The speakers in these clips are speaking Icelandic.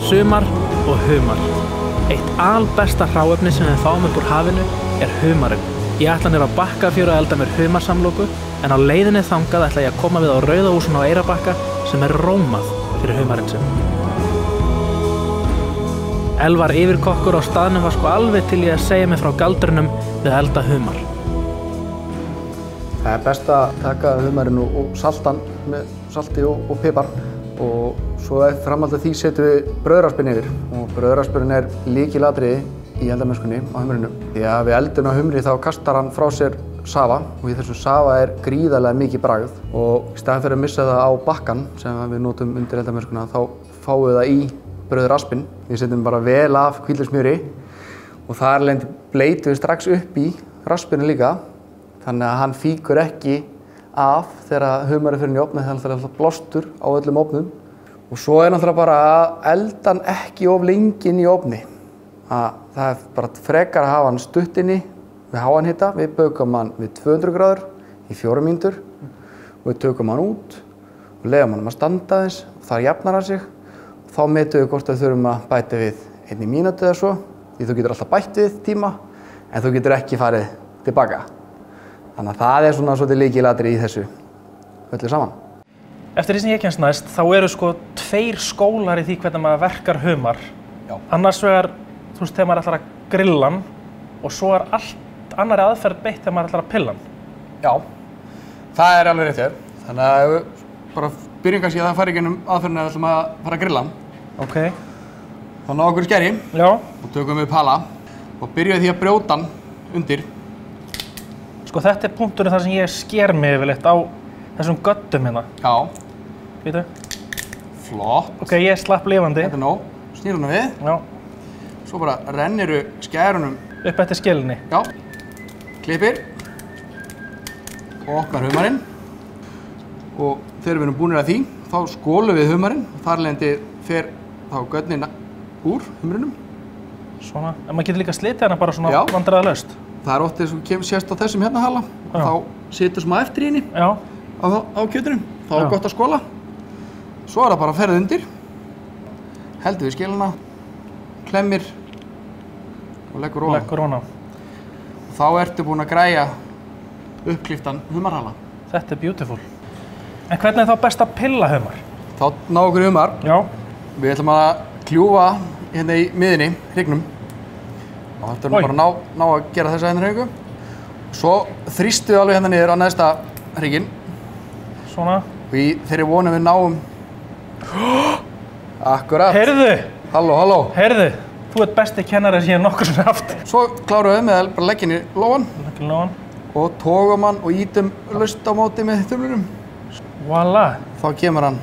Sumar og humar. Eitt albesta hráefni sem við fáum upp úr hafinu humarinn. Ég ætla niður á Bakkafjöru að elda mér humarsamloku, en á leiðinni þangað ætla ég að koma við á Rauða húsinu á Eyrarbakka sem rómað fyrir humarinn sinn. Elvar yfirkokkur á staðnum var sko alveg til ég að segja mig frá galdrinum við að elda humar. Það best að taka humarinn og salta hann með salti og pipar, og svo framhald af því setjum við brauðraspinn yfir, og brauðraspurinn lykilatriði í eldamennskunni á humrinu. Því að við eldum á humri þá kastar hann frá sér safa, og í þessum safa gríðarlega mikið bragð, og í staðinn fyrir að missa það á bakkan sem við notum undir eldamennskuna þá fáum við það í brauðraspinn. Við setjum bara vel af hvítlauksmjöri og þar lendi bleytum við strax upp í raspinu líka, þannig að hann fýkur ekki af þegar humarinn fyrir í ofni, þannig að það alltaf blástur á öllum ofnum. Og svo náttúrulega bara að elda hann ekki of lengi inn í ofni. Það bara frekar að hafa hann stutt inni við háan hita. Við bökum hann við 200 gráður í 4 mínútur og við tökum hann út og leyfum hann að standa aðeins, og þar jafnar hann sig. Þá metum við hvort við þurfum að bæta við 1 mínútu eða svo, því þú getur alltaf bætt við tíma en þú getur ekki farið tilbaka. Þannig að það svona svolítið lykilatriði í þessu öllu saman. Eftir því sem ég kemst næst, þá eru sko 2 skólar í því hvernig maður verkar humar. Já. Annars vegar, þú veist, þegar maður ætlar að grilla hann, og svo allt annari aðferð beitt þegar maður ætlar að pilla hann. Já, það alveg rétt hér. Þannig að við bara byrjum kannski að það fari gennum aðferðinu að við ætlum að fara að grilla hann. Ok. Þá náum okkur skeri. Já. Og tökum við pala og byrjum því að brjóta hann undir. Sko þetta punkturinn þar sem ég sker mig yfirleitt á þessum göddum hérna. Já. Vítu. Flott. Ok, ég slapp lifandi. Þetta nóg. Snýr hana við. Já. Svo bara renniru skærunum upp eftir skelinni. Já. Klippir. Og opnar humarinn. Og þegar við erum búinir að því, þá skólum við humarinn. Þar lendi fer þá gödnin úr humrinum. Svona. En maður getur líka slitið hana bara svona vandræðalaust. Það oft eins og sést á þessum hérna hala. Þá situr smá eftir í henni. Já. Á kjötunum. Þá gott að skóla. Svo það bara að ferða undir. Heldur við skilina. Klemmir. Og leggur ofan. Leggur ofan á. Þá ertu búin að græja uppkliftan humarhala. Þetta beautiful. En hvernig þá best að pilla humar? Þá ná okkur humar. Já. Við ætlum að kljúfa hérna í miðinni, hryggnum. Og þetta bara ná að gera þessa hérna hryggu. Svo þrýstu við alveg hérna niður á neðsta hrygginn. Svona. Og í þeirri vonum við náum. Akkurat. Heyrðu! Halló. Heyrðu, þú ert besti kennari sem ég nokkur sem haft. Svo klárum við með bara leggja inn í lófann. Leggja í lófann. Og tógum hann og ítum laust á móti með þumlunum. Voilà. Þá kemur hann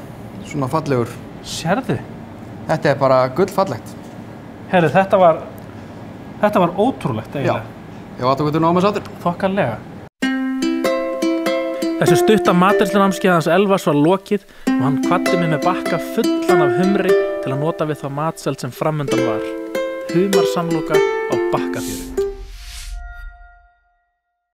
svona fallegur. Sérðu? Þetta bara gullfallegt. Heyrðu, þetta var ótrúlegt eiginlega. Já. Ég vata hvað þú náum að sátur. Þokkalega. Þessu stutta matreiðslunámskeiði hans Elvars var lokið og hann kvaddi mig með bakka fullan af humri til að nota við þá matseld sem framundan var. Humarsamloka á Bakkafjöru.